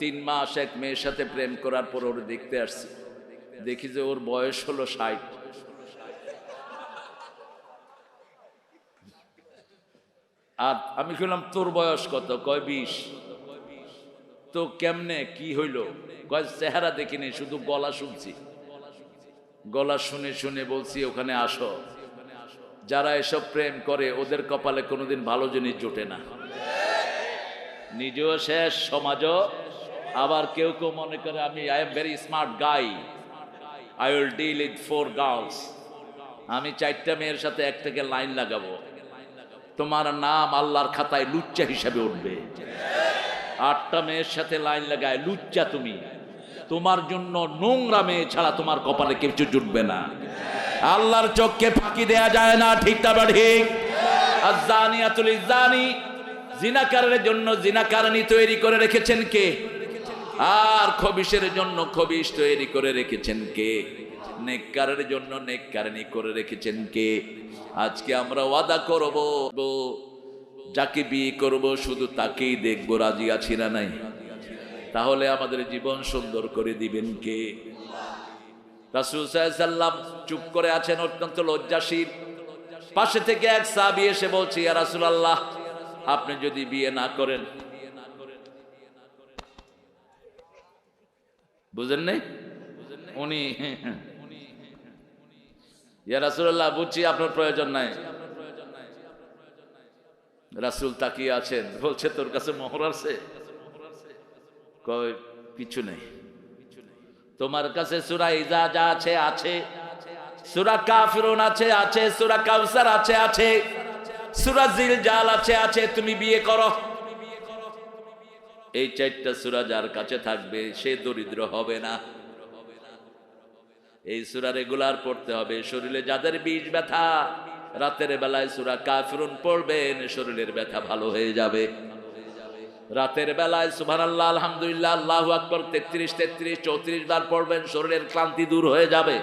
3 মাস এক মেয়ের সাথে প্রেম করার পর ওর দেখতে আসছি, দেখি যে ওর বয়স হলো 60। আর আমি কইলাম তোর বয়স কত? কয় 20। তো কেমনে কি হইল? কয় চেহারা দেখিনি, শুধু গলা শুনছি। গলা শুনে শুনে বলছি ওখানে আসো। যারা এসব প্রেম করে ওদের কপালে কোনোদিন ভালো জিনিস জোটে না, নিজেও শেষ, সমাজও। আবার কেউ কেউ মনে করে আমি I am very smart guy, I will deal with 4 girls. আমি 4টা মেয়ের সাথে এক থেকে লাইন লাগাবো, তোমার নাম আল্লাহর খাতায় লুচ্চা হিসাবে উঠবে। 8টা মেয়ের সাথে লাইন লাগায় লুচ্চা তুমি, তোমার জন্য নোংরা মেয়ে ছাড়া তোমার কপালে কিছু জুটবে না। আল্লাহর চোখকে ফাঁকি দেয়া যায় না, ঠিক না ঠিক? আয-যানিয়াতুল ইয-যানি, জিনাকারের জন্য জিনাকারনী তৈরি করে রেখেছেন কে? আর খবিশের জন্য খবিশ তৈরি করে রেখেছেন কে? নেককারের জন্য নেককারনী করে রেখেছেন কে? আজকে আমরা ওয়াদা করব, যাকে বিয়ে করব শুধু তাকেই দেখব, রাজি আছি না নাই? তাহলে আমাদের জীবন সুন্দর করে দিবেন কে? রাসূল সাল্লাল্লাহু আলাইহি সাল্লাম চুপ করে আছেন, অত্যন্ত লজ্জাশীল। পাশে থেকে এক সাহাবী এসে বলছে, ইয়া রাসূলুল্লাহ, আপনি যদি বিয়ে না করেন। বুঝেন নাই? উনি ইয়া রাসূলুল্লাহ, বুঝছি আপনার প্রয়োজন নাই। রাসূল তাকিয়ে আছেন, বলছে তোর কাছে মোহর আছে? কয় কিছু নেই। তোমার কাছে সূরা ইজাজা আছে? আছে। সূরা কাফিরুন আছে? আছে। সূরা কাউসার আছে? আছে। সূরা জিলজাল আছে? আছে। তুমি বিয়ে করো। এই 4টা সূরা যার কাছে থাকবে সে দরিদ্র হবে না। এই সূরা রেগুলার পড়তে হবে। শরীরে যাদের বিষ ব্যথা, রাতের বেলায় সূরা কাফিরুন পড়বেন, শরীরের ব্যথা ভালো হয়ে যাবে। রাতের বেলায় সুবহানাল্লাহ, আলহামদুলিল্লাহ, আল্লাহু আকবার 33, 34 বার পড়বেন, শরীরের ক্লান্তি দূর হয়ে যাবে।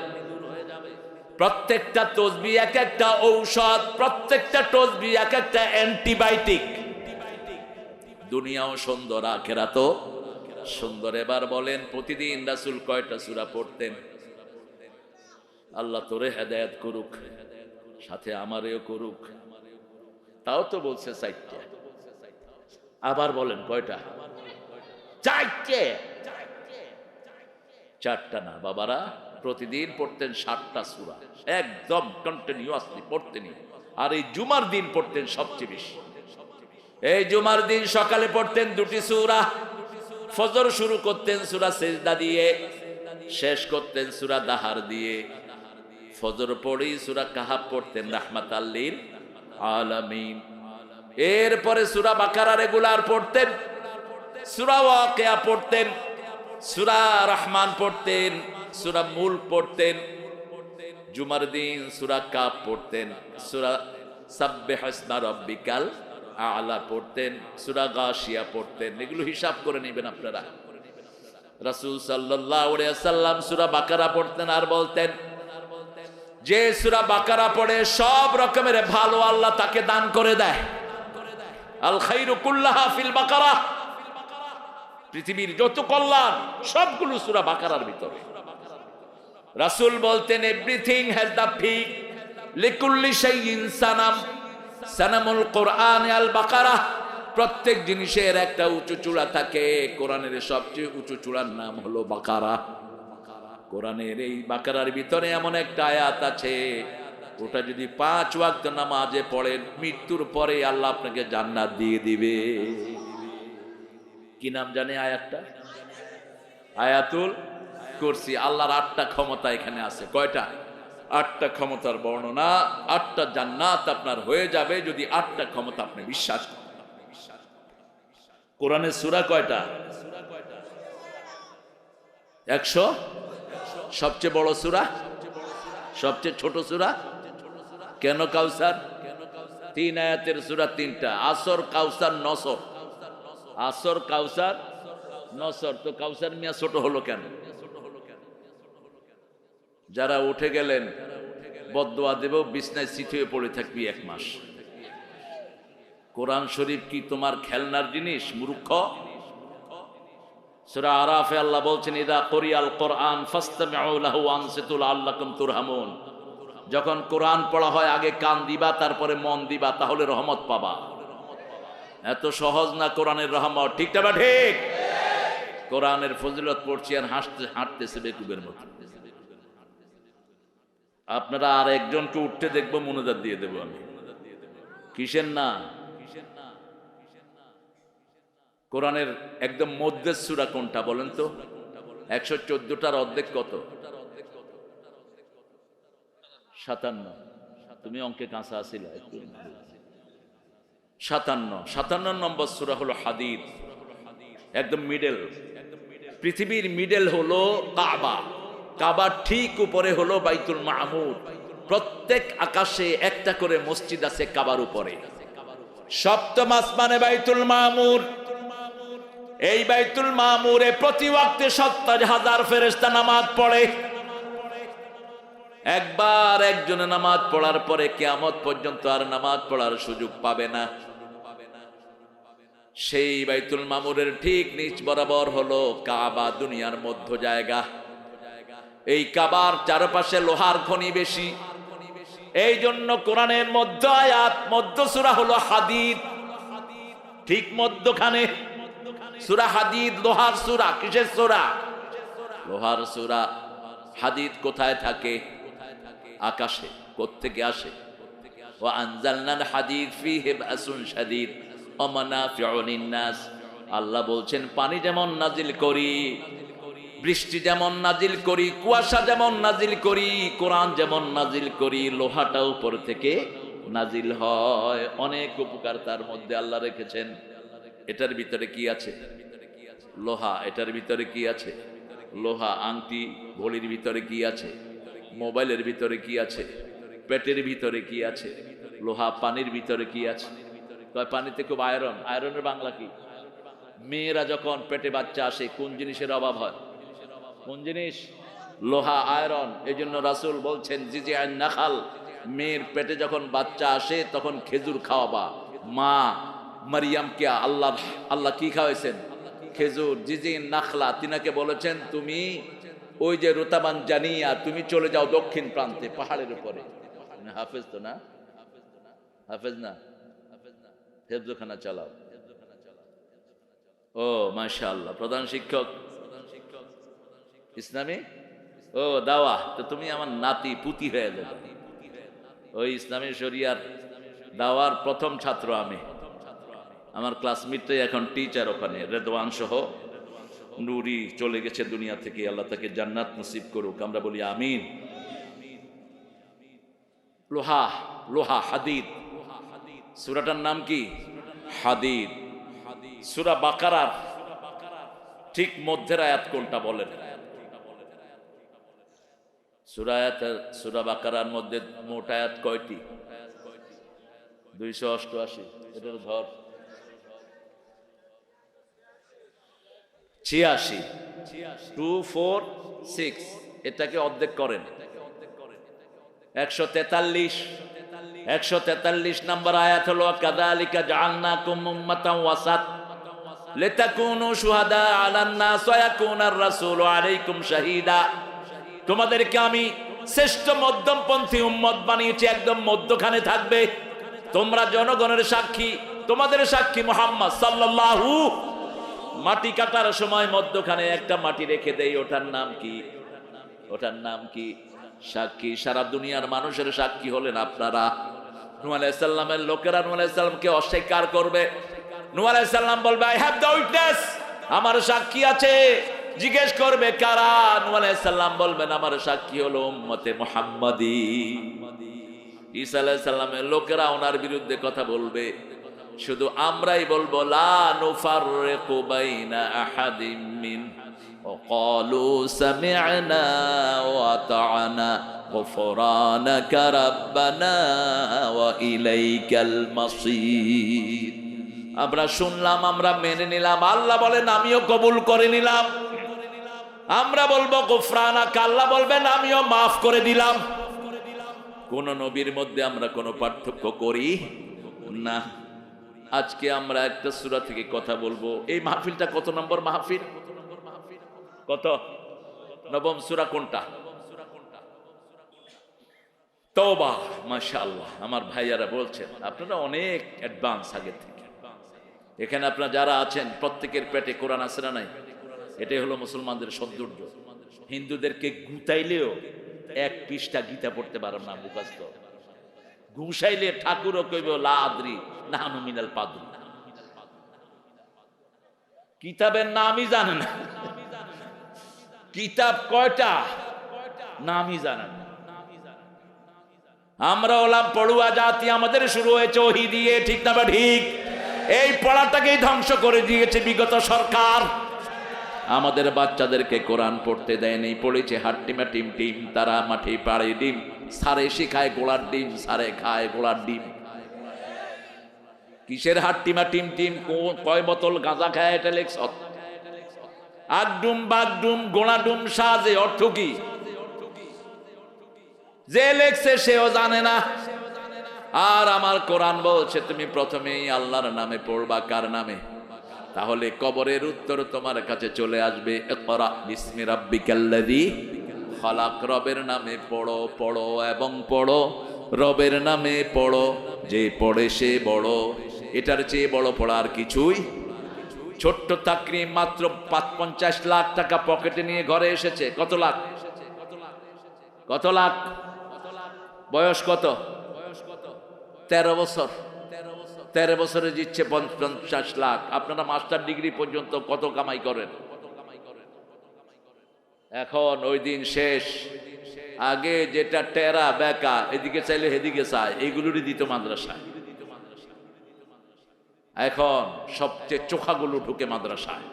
প্রত্যেকটা তাসবিহ এক একটা ঔষধ, প্রত্যেকটা তাসবিহ এক একটা অ্যান্টিবায়োটিক। দুনিয়াও সুন্দর, আখিরাতও সুন্দর। এবার বলেন, প্রতিদিন রাসূল কয়টা সূরা পড়তেন? আল্লাহ তোরে হেদায়েত করুক, সাথে আমারেও করুক। তাও তো বলছে 4টা। আবার বলেন কয়টা? 4টে। 4টা না বাবারা, প্রতিদিন পড়তেন 7টা সূরা, একদম কন্টিনিউয়াসলি পড়তেনই। আর এই জুমার দিন পড়তেন সবচেয়ে বেশি। এই জুমার দিন সকালে পড়তেন 2টি সূরা। ফজর শুরু করতেন সূরা সিজদা দিয়ে, শেষ করতেন সূরা দাহার দিয়ে। ফজর পড়েই সূরা কাহাফ পড়তেন, রাহমাতাল লিল আলামিন। এরপরে সূরা বাকারা রেগুলার পড়তেন, সূরা ওয়াকিয়া পড়তেন, সূরা রহমান পড়তেন, সূরা মুলক পড়তেন। জুমার দিন সূরা কাফ পড়তেন, সূরা সাব্বিহ ইসমা রাব্বিকাল আ'লা পড়তেন, সূরা গাশিয়া পড়তেন। এগুলো হিসাব করে নেবেন আপনারা। রাসূল সাল্লাল্লাহু আলাইহি ওয়াসাল্লাম সূরা বাকারা পড়তেন আর বলতেন, যে সূরা বাকারা পড়ে সব রকমের ভালো আল্লাহ তাকে দান করে দেয়। আল খায়রু কুল্লাহা ফিল বাকারা, পৃথিবীর যত কল্যাণ সবগুলো সূরা বাকারার ভিতরে। রাসূল বলতেন, everything has the peak, লিকুল্লি শাইইন Sanam, সানামুল কোরআন আল বাকারা। প্রত্যেক জিনিসের একটা উঁচু চূড়া থাকে, কোরআনের সবচেয়ে উঁচু চূড়ার নাম হলো বাকারা। কোরআনের এই বাকারার ভিতরে এমন একটা আয়াত আছে, ওটা যদি 5 ওয়াক্ত নামাজে পড়েন, মৃত্যুর পরে আল্লাহ আপনাকে জান্নাত দিয়ে দিবে। কি নাম জানে আয়াতটা? আয়াতুল কুরসি। আল্লাহর 8টা ক্ষমতা এখানে আছে। কয়টা? 8টা ক্ষমতার বর্ণনা। 8টা জান্নাত আপনার হয়ে যাবে যদি 8টা ক্ষমতা আপনি বিশ্বাস করেন। কোরআনের সূরা কয়টা? 100। সবচেয়ে বড় সূরা? সবচেয়ে ছোট সূরা? কেন কাউসার? 3 আয়াতের সূরা 3টা। আসর, কাউসার, নসর। আসর, কাউসার, নসর তো কাউসার মিয়া ছোট হলো কেন? যারা উঠে গেলেন বদদোয়া দেব, বিছনায় চিত হয়ে পড়ে থাকবি 1 মাস। কোরআন শরীফ কি তোমার খেলনার জিনিস মূর্খ? সূরা আরাফে আল্লাহ বলছেন, ইদা কুরিয়াল কোরআন ফাসতামিউ লাহু ওয়ানসিতু লাআল্লাকুম তুরহামুন। যখন কোরআন পড়া হয় আগে কান দিবা, তারপরে মন দিবা, তাহলে রহমত পাবা। এত সহজ না কোরআনের রহমত, ঠিক না বা ঠিক? কোরআনের ফজিলত পড়ছি আর হাঁটতেছে বেকুবের মতো। আপনারা আর একজনকে উঠতে দেখবো, মুনাজাত দিয়ে দেবো আমি। কিসের না? কোরআনের একদম মধ্যের সূরা কোনটা বলেন তো? 114টার অর্ধেক কত? 57। তুমি অঙ্কে কাঁচা আছিলা একটু। 57 নম্বর সূরা হলো হাদীদ, একদম মিডল। পৃথিবীর মিডল হলো কাবা, কাবার ঠিক উপরে হলো বাইতুল মামুর। প্রত্যেক আকাশে একটা করে মসজিদ আছে কাবার উপরে। 7ম আসমানে বাইতুল মামুর। এই বাইতুল মামুরে প্রতি ওয়াক্তে 70,000 ফেরেশতা নামাজ পড়ে। একবার একজনে নামাজ পড়ার পরে কিয়ামত পর্যন্ত আর নামাজ পড়ার সুযোগ পাবে না। সেই বাইতুল মামুরের ঠিক নিচ বরাবর হলো কাবা, দুনিয়ার মধ্য জায়গা। এই কাবার চারপাশে লোহার খনি বেশি। এই জন্য কোরআনের মধ্য আয়াত, মধ্য সূরা হলো হাদীদ, ঠিক মধ্যখানে। সূরা হাদীদ লোহার সূরা। কিসের সূরা? লোহার সূরা। হাদীদ কোথায় থাকে? আকাশে। কোত্থেকে আসে? ওয়া আনজালনাল হাদীদ ফীহি বাসুন শাদীদ ওয়া মানাফিউ লিন-নাস। আল্লাহ বলছেন, পানি যেমন নাজিল করি, বৃষ্টি যেমন নাজিল করি, কুয়াশা যেমন নাজিল করি, কোরআন যেমন নাজিল করি, লোহাটা উপর থেকে নাজিল হয়। অনেক উপকার তার মধ্যে আল্লাহ রেখেছেন। এটার ভিতরে কি আছে? লোহা। এটার ভিতরে কি আছে? লোহা। আংটি, ঘড়ির ভিতরে কি আছে? মোবাইলের ভিতরে কি আছে? পেটের ভিতরে কি আছে? লোহা। পানির ভিতরে কি আছে? পানিতে খুব আয়রন। আয়রনের বাংলা কি? মেয়েরা যখন পেটে বাচ্চা আসে কোন জিনিসের অভাব হয়? কোন জিনিস? লোহা, আয়রন। এই জন্য রাসূল বলছেন, জিজিআন নাখাল, মেয়ের পেটে যখন বাচ্চা আসে তখন খেজুর খাওয়াবা। মা মারিয়ামকে আল্লাহ কি খাওয়াইছেন? খেজুর। জিজিন নাখলা, তিনাকে বলেছেন, তুমি ওই যে রুতাবান জানিয়া তুমি চলে যাও দক্ষিণ প্রান্তে, পাহাড়ের উপরে। হাফেজ তো না? হাফেজ না? হেফজখানা চালাও। ও মাশাআল্লাহ, প্রধান শিক্ষক ইসলামী। ও দাওয়া, তো তুমি আমার নাতি পুতি হয়ে যাবে। ওই ইসলামী শরিয়ার দাওয়ার প্রথম ছাত্র আমি। আমার ক্লাসমেটটাই এখন টিচার ওখানে, রেদওয়ান সহ। নুরি চলে গেছে দুনিয়া থেকে, আল্লাহ তাকে জান্নাত নসিব করুক, আমরা বলি আমিন। লোহা, লোহা, হাদিদ। সূরাটার নাম কি? হাদিদ। সূরা বাকারার ঠিক মধ্যের আয়াত কোনটা বলেন? সূরা বাকারার মধ্যে মোট আয়াত কয়টি? 288। এটার ধর 86। 246। এটাকে অর্ধেক করেন 143। 143 নম্বর আয়াত হলো, কাযালিকা জাআলনাকুম উম্মাতান ওয়াসাত লিতাকুনু শুহাদা আলান নাস ওয়া ইয়াকুনার রাসূলু আলাইকুম শাহীদা। তোমাদেরকে আমি শ্রেষ্ঠ মধ্যমপন্থী উম্মত বানিয়েছি, একদম মধ্যখানে থাকবে, তোমরা জনগণের সাক্ষী। তোমাদের সাক্ষী মুহাম্মদ সাল্লাল্লাহু। মাটি কাটার সময় মধ্যখানে একটা মাটি রেখে দেই, ওটার নাম কি? ওটার নাম কি? সাক্ষী। সারা দুনিয়ার মানুষের সাক্ষী হলেন আপনারা। নূহ আলাইহিস সালামের লোকেরা নূহ আলাইহিস সালামকে অস্বীকার করবে। নূহ আলাইহিস সালাম বলবে, আই হ্যাভ দ্য উইটনেস, আমার সাক্ষী আছে। জিজ্ঞেস করবে কারা? নূহ আলাইহিস সালাম বলবেন, আমার সাক্ষী হলো উম্মতে মুহাম্মাদি। ঈসা আলাইহিস সালামের লোকেরা ওনার বিরুদ্ধে কথা বলবে, শুধু আমরাই বলবো লা নুফাররিকু বাইনা আহাদিম মিন ওয়াকালু সামি'না ওয়া আতা'না গুফরানাকা রাব্বানা ওয়া ইলাইকাল মাসির। আমরা শুনলাম, আমরা মেনে নিলাম। আল্লাহ বলেন আমিও কবুল করে নিলাম। আমরা বলবো গুফরানাক, আল্লাহ বলবেন আমিও মাফ করে দিলাম। কোন নবীর মধ্যে আমরা কোনো পার্থক্য করি না। আজকে আমরা একটা সূরা থেকে কথা বলবো। এই মাহফিলটা কত নম্বর মাহফিল? কত? নবম সূরা কোনটা? তওবা। মাশাআল্লাহ, আমার ভাইয়ারা বলছেন আপনারা অনেক অ্যাডভান্স আগে থেকে। এখানে আপনারা যারা আছেন প্রত্যেকের পেটে কোরআন আছে না নাই? এটাই হলো মুসলমানদের সৌন্দর্য। হিন্দুদেরকে গুতাইলেও এক পৃষ্ঠা গীতা পড়তে পারেন না মুখস্থ। ঘুষাইলে ঠাকুরও কইব লা আদরি নাহনু মিনাল পাদু, কিতাবের নামই জানে না। কিতাব কয়টা নামই জানে না। আমরা হলাম পড়ুয়া জাতি, আমাদের শুরু হয়েছে ওহী দিয়ে, ঠিক না বা ঠিক? এই পড়াটাকেই ধ্বংস করে দিয়েছে বিগত সরকার। আমাদের বাচ্চাদেরকে কোরআন পড়তে দেয়নি, পড়েছে হাট্টিমা টিম টিম, তারা মাঠে পাড়ে ডিম, সারে শিখায় গোলার ডিম, সারে খায় গোলার ডিম। কিসের হাট্টিমা টিম টিম? কয় বোতল গাঁজা খায় এটা লেখছ? আগডুম বাগডুম গোড়াডুম সাজে অর্থ কি? যে লেখছে সেও জানে না। আর আমার কোরআন বলছে তুমি প্রথমেই আল্লাহর নামে পড়বা। কার নামে? তাহলে কবরের উত্তর তোমার কাছে চলে আসবে। ইকরা বিসমি রাব্বিকাল্লাযী খালাক। রবের নামে পড়ো, পড়ো এবং পড়ো। রবের নামে পড়ো, যে পড়ে সে বড়। এটার চেয়ে বড় পড়ার কিছুই। ছোট্ট তাকরিম মাত্র ৫-৫০ লাখ টাকা পকেটে নিয়ে ঘরে এসেছে। কত লাখ? কত লাখ? বয়স কত? 13 বছর। 13 বছরে দিচ্ছে ৫০ লাখ। আপনারা মাস্টার ডিগ্রি পর্যন্ত কত কামাই করেন? এখন ওই দিন শেষ। আগে যেটা টেরা বেকা, এদিকে চাইলে এদিকে চায়, এইগুলোরই দিত মাদ্রাসায়। এখন সবচেয়ে চোখাগুলো ঢুকে মাদ্রাসায়।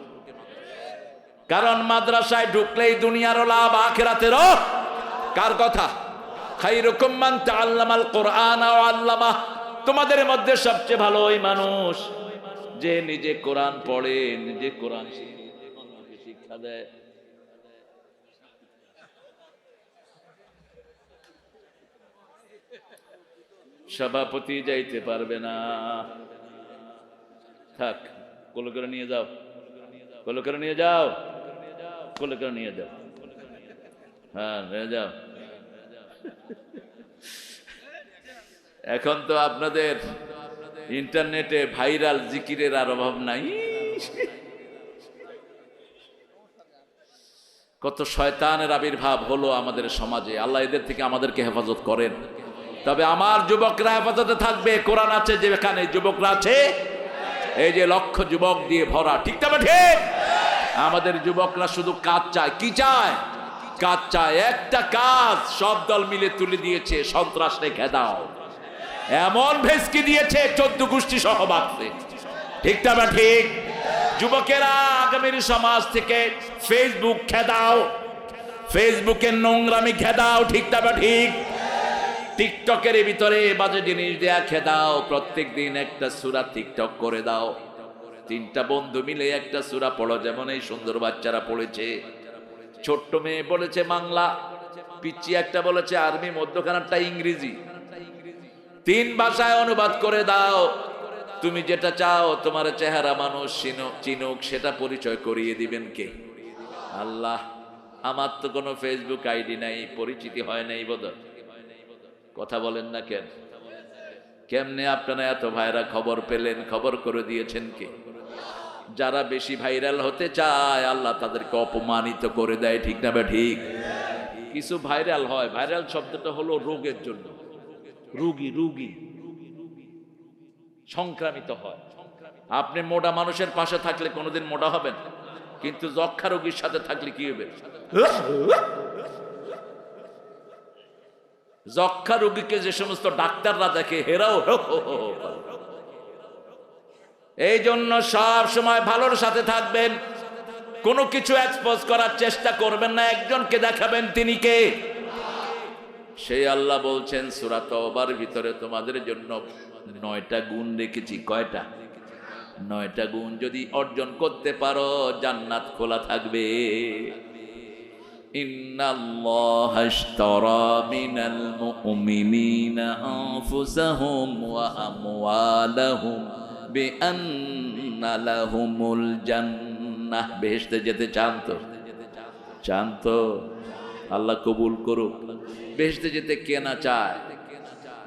কারণ মাদ্রাসায় ঢুকলেই দুনিয়ারও লাভ, আখিরাতেরও। কার কথা? খায়রুকুম মান তাআল্লামাল কুরআন ওয়া আল্লামা। তোমাদের মধ্যে সবচেয়ে ভালো ওই মানুষ যে নিজে কোরআন পড়ে, নিজে কোরআন শিখে, অন্যকে শিক্ষা দেয়। সভাপতি যাইতে পারবে না, থাক, কোলে করে নিয়ে যাও, কোলে করে নিয়ে যাও, কোলে করে নিয়ে যাও। হ্যাঁ, নিয়ে যাও। এখন তো আপনাদের ইন্টারনেটে ভাইরাল জিকিরের আর অভাব নাই। কত শয়তানের আবির্ভাব হলো আমাদের সমাজে। আল্লাহ এদের থেকে আমাদেরকে হেফাজত করেন। তবে আমার যুবকরা হেফাজতে থাকবে। কোরআন আছে যেখানে, যুবকরা আছে। এই যে লক্ষ যুবক দিয়ে ভরা, ঠিক না ঠিক? আমাদের যুবকরা শুধু কাজ চায়। কি চায়? কাজ চায়। একটা কাজ সব দল মিলে তুলে দিয়েছে, সন্ত্রাস রেখে দাও। এমন ভেস্কি দিয়েছে 14 গোষ্ঠী সহ বাঁচতে, ঠিক না ঠিক? যুবকেরা আগামীর সমাজ থেকে ফেসবুক খেদাও, ফেসবুকের নোংরামি খেদাও, ঠিক না ঠিক? টিকটকের ভিতরে বাজে জিনিস দেয়া খেদাও। প্রত্যেক দিন একটা সূরা টিকটক করে দাও। 3টা বন্ধু মিলে একটা সূরা পড়ো, যেমন এই সুন্দর বাচ্চারা পড়েছে। ছোট্ট মেয়ে বলেছে বাংলা, পিচ্চি একটা বলেছে আরবি, মধ্যখানারটা ইংরেজি। 3 ভাষায় অনুবাদ করে দাও। তুমি যেটা চাও তোমার চেহারা মানুষ চিনুক, সেটা পরিচয় করিয়ে দিবেন কে? আল্লাহ। আমার তো কোনো ফেসবুক আইডি নাই, পরিচিতি হয় নাই বোধহয়। কথা বলেন না কেন? কেমনে আপনারা এত ভাইরা খবর পেলেন? খবর করে দিয়েছেন কে? যারা বেশি ভাইরাল হতে চায় আল্লাহ তাদেরকে অপমানিত করে দেয়, ঠিক না ঠিক? কিছু ভাইরাল হয়, ভাইরাল শব্দটা হলো রোগের জন্য। রোগী, রোগী সংক্রামিত হয়। আপনি মোটা মানুষের পাশে থাকলে কোনোদিন মোটা হবেন, কিন্তু যক্ষা রোগীর সাথে থাকলে কি হবে? যক্ষা রোগীকে যে সমস্ত ডাক্তাররা দেখে, হেরাও এই জন্য সব সময় ভালোর সাথে থাকবেন। কোনো কিছু এক্সপোজ করার চেষ্টা করবেন না। একজনকে দেখাবেন, তিনি কে? সেই আল্লাহ বলছেন সূরা তওবার ভিতরে তোমাদের জন্য 9টা গুণ রেখেছি। কয়টা? 9টা গুণ যদি অর্জন করতে পারো জান্নাত খোলা থাকবে। ইন্নাল্লাহা আশতারা মিনাল মুমিনিনা আনফুসাহুম ওয়া আমওয়ালাহুম বিআন্না লাহুমুল জান্নাহ। বেহেশতে যেতে চান তো? চান তো? আল্লাহ কবুল করুক। বেহেশতে যেতে কে না চায়?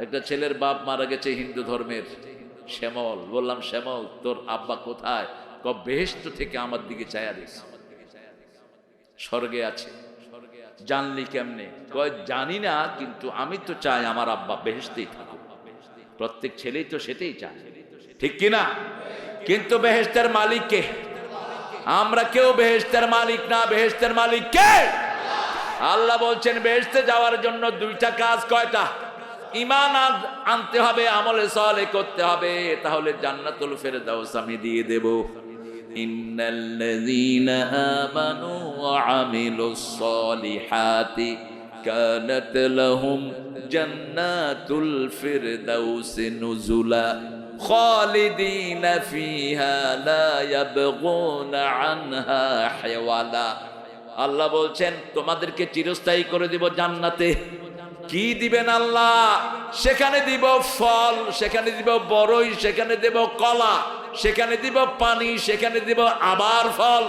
একটা ছেলের বাপ মারা গেছে হিন্দু ধর্মের, শ্যামল। বললাম, শ্যামল তোর আব্বা কোথায়? বেহেশত থেকে আমার দিকে চায়া দিস, স্বর্গে আছে। জানলি কেমনে? কয় জানি না, কিন্তু আমি তো চাই আমার আব্বা বেহেশতেই থাকুক। প্রত্যেক ছেলেই তো সেটাই চায়, ঠিক কিনা? কিন্তু বেহেশতের মালিক কে? আমরা কেউ বেহেশতের মালিক না। বেহেশতের মালিক কে? আল্লাহ বলছেন বেহেশতে যাওয়ার জন্য 2টা কাজ। কয়টা? ঈমান আনতে হবে, আমলে সালেহ করতে হবে, তাহলে জান্নাতুল ফেরদাউস আমি দিয়ে দেব। ইন্নাল্লাযীনা আমানু ওয়া আমিলুস সালিহাতি কানাত লাহুম জান্নাতুল ফিরদাউস নুজুলা খালিদিনা ফিহা লা ইয়াবগুনা আনহা হিওয়ালা। আল্লাহ বলছেন তোমাদেরকে চিরস্থায়ী করে দিব জান্নাতে। কি দিবেন আল্লাহ? সেখানে দিব ফল, সেখানে দিব বড়ই, সেখানে দিব কলা, সেখানে দিব পানি, সেখানে দিব আবার ফল।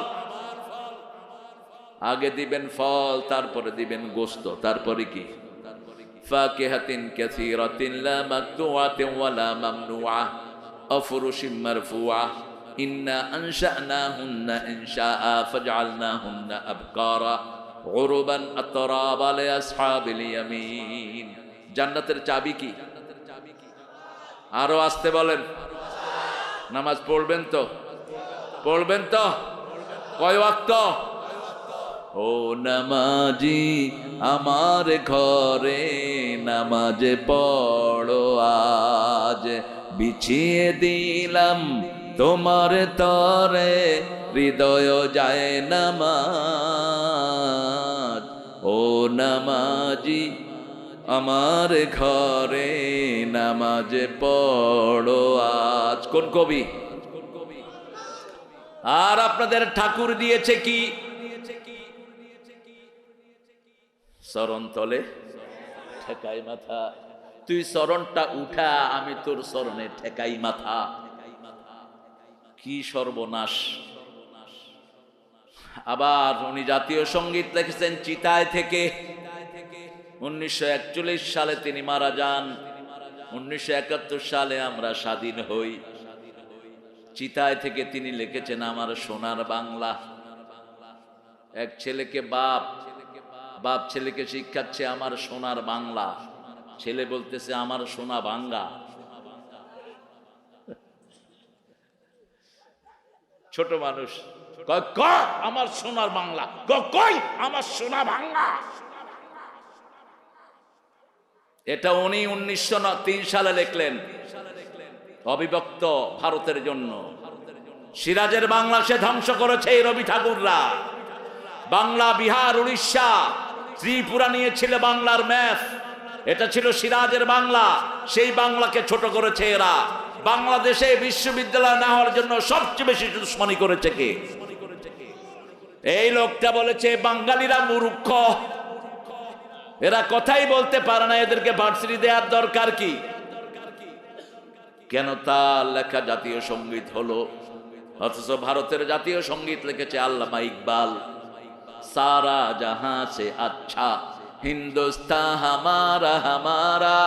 আগে দিবেন ফল, তারপরে দিবেন গোশত, তারপরে কি? ফাকিহাতিন কাসীরাতিন লা মাকতুআতিন ওয়া লা মামনুআ আফরুশিম মারফুআ ইন্না আনশা'নাহুন্না ইনশাআ ফাজআলনাহুন্না আবকারা উরুবান আতরাবা লিআসহাবিল ইয়ামিন। জান্নাতের চাবি কি? আরো আসতে বলেন। নামাজ পড়বেন তো? পড়বেন তো? কয় ওয়াক্ত? ও নামাজি আমার ঘরে নামাজে পড়ো আজ, বিছিয়ে দিলাম তোমার তরে হৃদয় যায় নামাজ। ও নামাজি আমার ঘরে নামাজে পড়ো আজ। কোন কবি? আর আপনাদের ঠাকুর দিয়েছে কি? চরণ তলে ঠেকাই মাথা। তুই চরণটা উঠা, আমি তোর চরণে ঠেকাই মাথা। কি সর্বনাশ! আবার উনি জাতীয় সঙ্গীত লিখেছেন চিতায় থেকে। 1941 সালে তিনি মারা যান। 1971 সালে আমরা স্বাধীন হই। চিতায় থেকে তিনি লিখেছেন আমার সোনার বাংলা। এক ছেলেকে বাপ ছেলেকে শিক্ষাচ্ছে আমার সোনার বাংলা। ছেলে বলতেছে আমার সোনা ভাঙ্গা। ছোট মানুষ কয় আমার সোনার বাংলা, কই আমার সোনা ভাঙ্গা। এটা উনি 1903 সালে লিখলেন, অবিভক্ত ভারতের জন্য। সিরাজের বাংলা সে ধ্বংস করেছে এই রবি ঠাকুররা। বাংলা, বিহার, উড়িষ্যা, ত্রিপুরা নিয়েছিল বাংলার ম্যাপ। এটা ছিল সিরাজের বাংলা। সেই বাংলাকে ছোট করেছে এরা। বাংলাদেশে বিশ্ববিদ্যালয় না হওয়ার জন্য সবচেয়ে বেশি দুশ্মনী করেছে কে? এই লোকটা বলেছে বাঙালিরা মূর্খ, এরা কথাই বলতে পারে না, এদেরকে ভার্সিটি দেওয়ার দরকার কি? কেন তার লেখা জাতীয় সঙ্গীত হলো, অথচ ভারতের জাতীয় সঙ্গীত লিখেছে আল্লামা ইকবাল। সারা জাহাঁ সে আচ্ছা হিন্দুস্তান হামারা হামারা